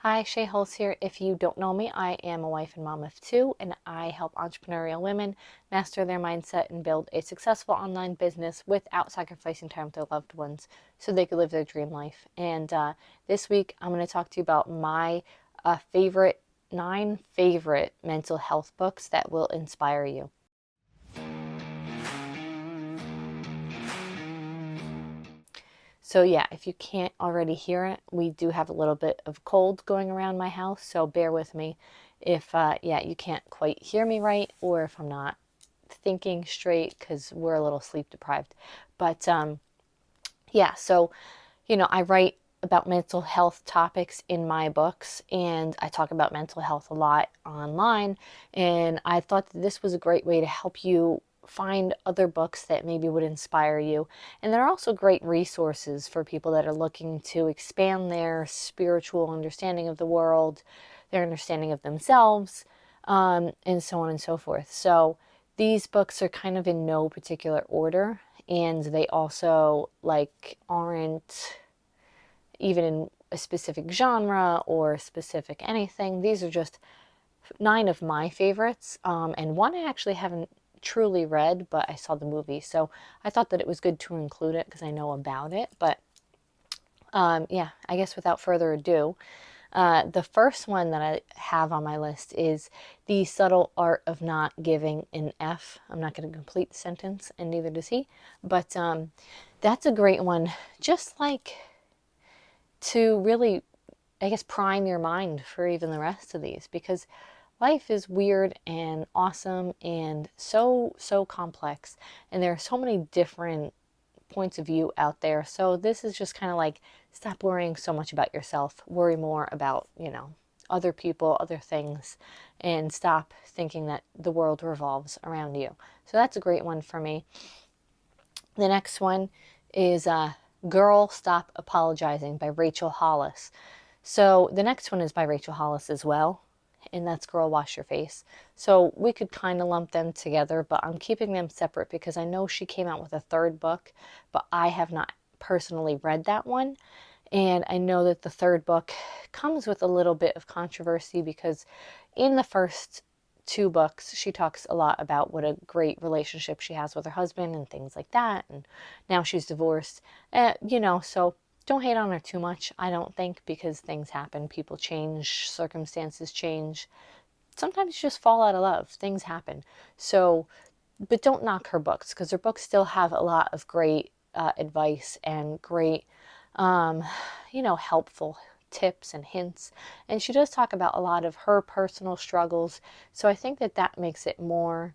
Hi, Shea Hulse here. If you don't know me, I am a wife and mom of two, and I help entrepreneurial women master their mindset and build a successful online business without sacrificing time with their loved ones so they could live their dream life. And this week, I'm going to talk to you about my favorite 9 favorite mental health books that will inspire you. So yeah, if you can't already hear it, we do have a little bit of cold going around my house, so bear with me if yeah, you can't quite hear me right, or if I'm not thinking straight because we're a little sleep deprived. But yeah, so I write about mental health topics in my books, and I talk about mental health a lot online, and I thought that this was a great way to help you find other books that maybe would inspire you. And they're also great resources for people that are looking to expand their spiritual understanding of the world, their understanding of themselves, and so on and so forth. So these books are kind of in no particular order, and they also aren't even in a specific genre or specific anything. These are just 9 of my favorites, and one I actually haven't truly read, but I saw the movie, so I thought that it was good to include it because I know about it. But yeah, I guess without further ado, the first one that I have on my list is The Subtle Art of Not Giving an F. I'm not going to complete the sentence, and neither does he, but that's a great one, just like to really, I guess, prime your mind for even the rest of these, because life is weird and awesome and so complex, and there are so many different points of view out there. So this is just kind of like, stop worrying so much about yourself, worry more about, other people, other things, and stop thinking that the world revolves around you. So that's a great one for me. The next one is Girl, Stop Apologizing by Rachel Hollis. So the next one is by Rachel Hollis as well, and that's Girl, Wash Your Face. So we could kind of lump them together, but I'm keeping them separate because I know she came out with a third book, but I have not personally read that one. And I know that the third book comes with a little bit of controversy because in the first 2 books, she talks a lot about what a great relationship she has with her husband and things like that. And now she's divorced, so don't hate on her too much, I don't think, because things happen. People change, circumstances change. Sometimes you just fall out of love. Things happen. So, but don't knock her books because her books still have a lot of great advice and great, helpful tips and hints. And she does talk about a lot of her personal struggles. So I think that that makes it more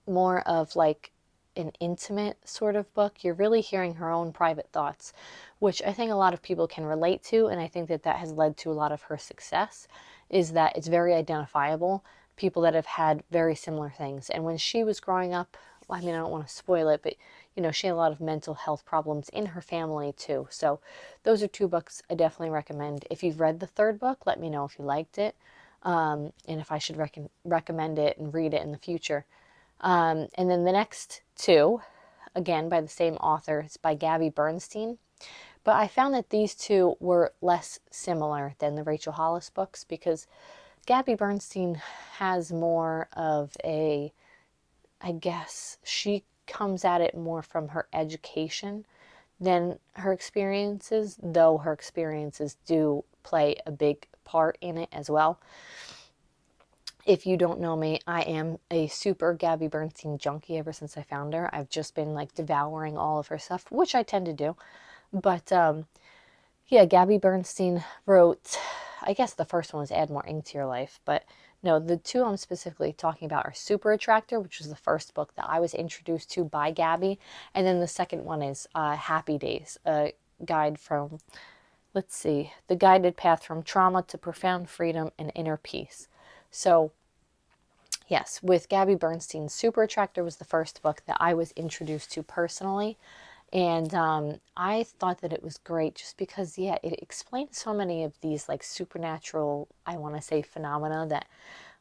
of like an intimate sort of book. You're really hearing her own private thoughts, which I think a lot of people can relate to. And I think that that has led to a lot of her success, is that it's very identifiable. People that have had very similar things. And when she was growing up, I mean, I don't want to spoil it, but she had a lot of mental health problems in her family too. So those are 2 books I definitely recommend. If you've read the third book, let me know if you liked it, and if I should recommend it and read it in the future. And then the next 2, again by the same author, it's by Gabby Bernstein. But I found that these 2 were less similar than the Rachel Hollis books because Gabby Bernstein has more of a, I guess, she comes at it more from her education than her experiences, though her experiences do play a big part in it as well. If you don't know me, I am a super Gabby Bernstein junkie ever since I found her. I've just been like devouring all of her stuff, which I tend to do. But yeah, Gabby Bernstein wrote, I guess the first one was Add More Ink to Your Life, but no, the 2 I'm specifically talking about are Super Attractor, which was the first book that I was introduced to by Gabby. And then the second one is Happy Days, a guide from, let's see, The Guided Path from Trauma to Profound Freedom and Inner Peace. So yes, with Gabby Bernstein, Super Attractor was the first book that I was introduced to personally. And I thought that it was great just because, yeah, it explained so many of these like supernatural, I want to say, phenomena that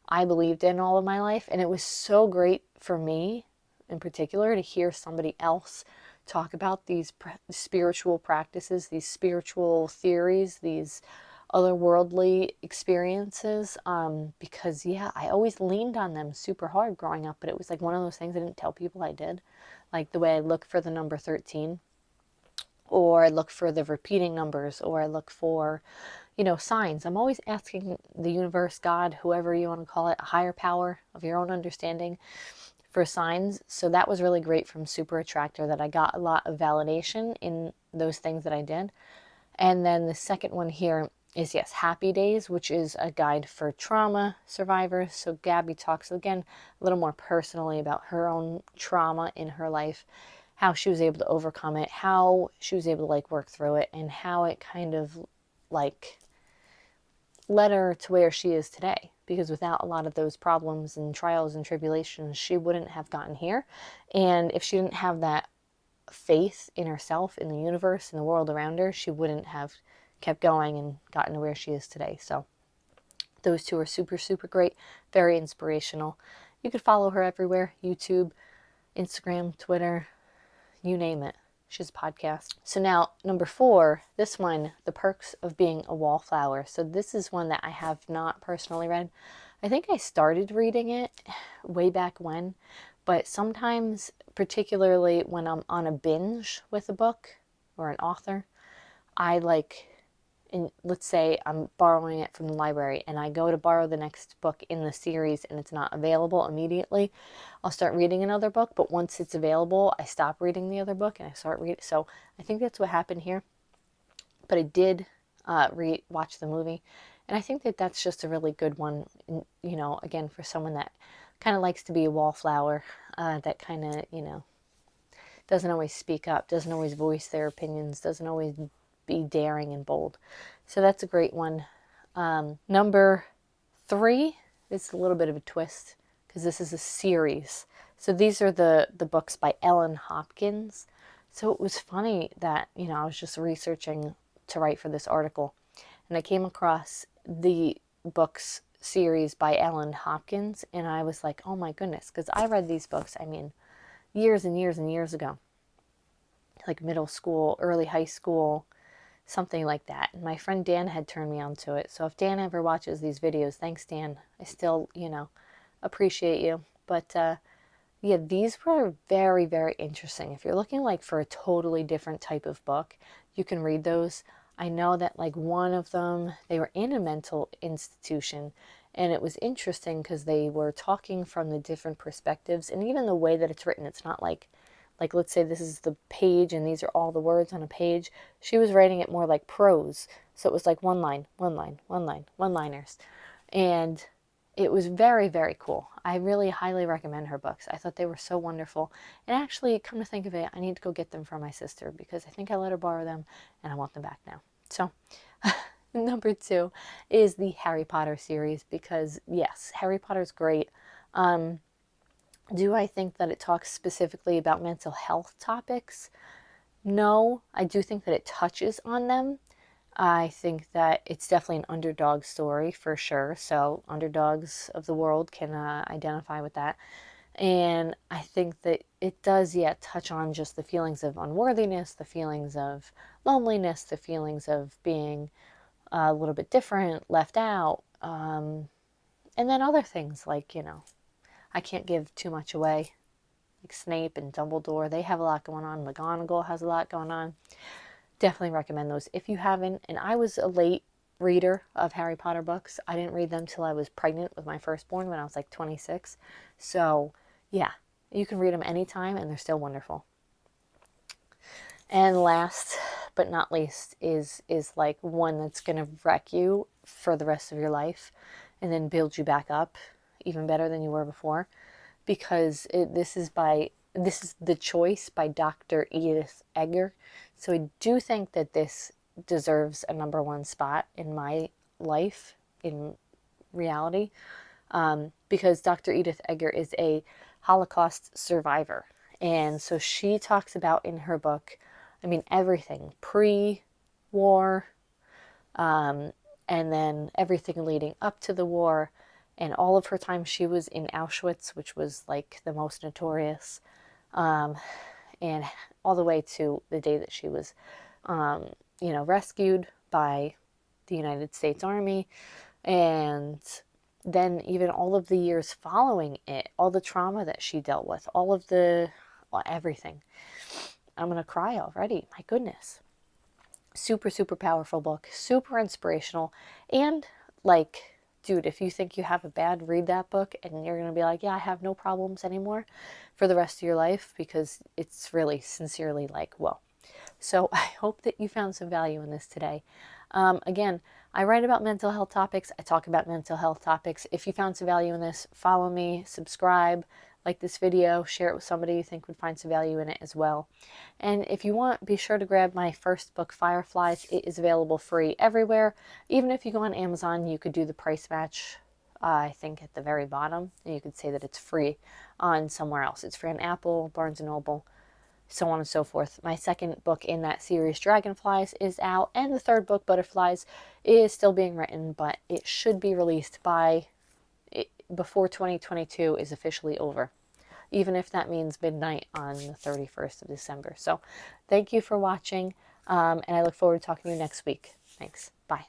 I believed in all of my life. And it was so great for me in particular to hear somebody else talk about these spiritual practices, these spiritual theories, these otherworldly experiences, because yeah, I always leaned on them super hard growing up, but it was like one of those things I didn't tell people I did, like the way I look for the number 13, or I look for the repeating numbers, or I look for, signs. I'm always asking the universe, God, whoever you want to call it, a higher power of your own understanding, for signs. So that was really great from Super Attractor, that I got a lot of validation in those things that I did. And then the second one here is, yes, Happy Days, which is a guide for trauma survivors. So Gabby talks again a little more personally about her own trauma in her life, how she was able to overcome it, how she was able to like work through it, and how it kind of like led her to where she is today. Because without a lot of those problems and trials and tribulations, she wouldn't have gotten here. And if she didn't have that faith in herself, in the universe, in the world around her, she wouldn't have kept going and gotten to where she is today. So those two are super, super great, very inspirational. You could follow her everywhere: YouTube, Instagram, Twitter, you name it. She has a podcast. So now, number 4, this one, The Perks of Being a Wallflower. So this is one that I have not personally read. I think I started reading it way back when, but sometimes, particularly when I'm on a binge with a book or an author, I like, and let's say I'm borrowing it from the library and I go to borrow the next book in the series and it's not available immediately, I'll start reading another book, but once it's available, I stop reading the other book and I start reading. So I think that's what happened here. But I did watch the movie, and I think that that's just a really good one, again, for someone that kind of likes to be a wallflower, that kind of, doesn't always speak up, doesn't always voice their opinions, doesn't always be daring and bold. So that's a great one. Number 3 is a little bit of a twist, because this is a series. So these are the books by Ellen Hopkins. So it was funny that, I was just researching to write for this article, and I came across the books series by Ellen Hopkins, and I was like, oh my goodness, because I read these books, years and years and years ago, like middle school, early high school, something like that. And my friend Dan had turned me onto it. So if Dan ever watches these videos, thanks, Dan. I still, appreciate you. But yeah, these were very, very interesting. If you're looking like for a totally different type of book, you can read those. I know that like one of them, they were in a mental institution, and it was interesting because they were talking from the different perspectives, and even the way that it's written, it's not like let's say this is the page and these are all the words on a page. She was writing it more like prose. So it was like one line, one line, one line, one-liners. And it was very, very cool. I really highly recommend her books. I thought they were so wonderful. And actually, come to think of it, I need to go get them for my sister, because I think I let her borrow them and I want them back now. So number 2 is the Harry Potter series, because yes, Harry Potter's great. Do I think that it talks specifically about mental health topics? No, I do think that it touches on them. I think that it's definitely an underdog story for sure. So underdogs of the world can identify with that. And I think that it does, yeah, touch on just the feelings of unworthiness, the feelings of loneliness, the feelings of being a little bit different, left out, and then other things like, I can't give too much away. Like Snape and Dumbledore, they have a lot going on. McGonagall has a lot going on. Definitely recommend those if you haven't. And I was a late reader of Harry Potter books. I didn't read them till I was pregnant with my firstborn when I was like 26. So yeah, you can read them anytime and they're still wonderful. And last but not least is like one that's going to wreck you for the rest of your life and then build you back up even better than you were before, because this is The Choice by Dr. Edith Eger. So I do think that this deserves a number 1 spot in my life, in reality, because Dr. Edith Eger is a Holocaust survivor. And so she talks about in her book, everything pre-war, and then everything leading up to the war, and all of her time she was in Auschwitz, which was like the most notorious, and all the way to the day that she was, rescued by the United States Army, and then even all of the years following it, all the trauma that she dealt with, all of the, well, everything. I'm going to cry already. My goodness. Super, super powerful book, super inspirational. And like, dude, if you think you have a bad, read that book and you're going to be like, yeah, I have no problems anymore for the rest of your life, because it's really sincerely like, whoa. So I hope that you found some value in this today. Again, I write about mental health topics. I talk about mental health topics. If you found some value in this, follow me, subscribe, like this video, share it with somebody you think would find some value in it as well. And if you want, be sure to grab my first book, Fireflies. It is available free everywhere. Even if you go on Amazon, you could do the price match, I think at the very bottom, and you could say that it's free on somewhere else. It's free on Apple, Barnes & Noble, so on and so forth. My second book in that series, Dragonflies, is out, and the third book, Butterflies, is still being written, but it should be released before 2022 is officially over, even if that means midnight on the 31st of December. So thank you for watching, and I look forward to talking to you next week. Thanks. Bye.